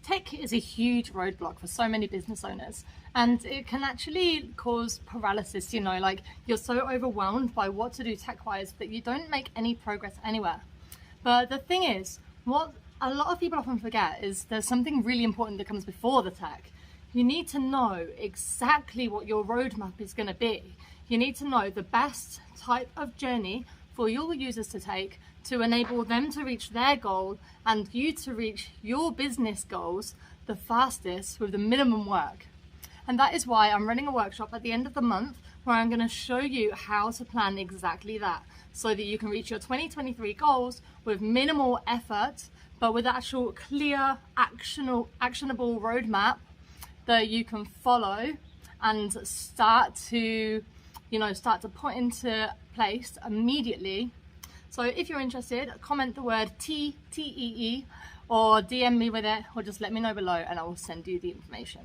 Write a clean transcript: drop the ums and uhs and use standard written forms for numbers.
Tech is a huge roadblock for so many business owners, and it can actually cause paralysis, like you're so overwhelmed by what to do tech-wise that you don't make any progress anywhere. But the thing is, what a lot of people often forget is there's something really important that comes before the tech. You need to know exactly what your roadmap is going to be. You need to know the best type of journey for your users to take to enable them to reach their goal and you to reach your business goals the fastest with the minimum work. And that is why I'm running a workshop at the end of the month where I'm going to show you how to plan exactly that so that you can reach your 2023 goals with minimal effort, but with actual clear, actionable roadmap that you can follow and start to put into place immediately. So if you're interested, comment the word TEE or DM me with it, or just let me know below and I will send you the information.